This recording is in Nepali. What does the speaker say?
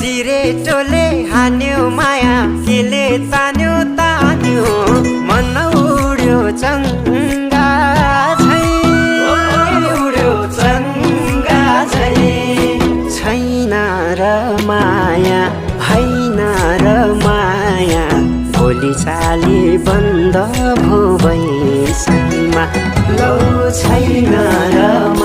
सिरेटोले हान्यो माया केले तान्यो तान्यो मन उड्यो चङ्गा झै उड्यो चङ्गा झै छैन र माया हैन र माया भोलि चाली बन्द भो बैसैमा लौ छैन र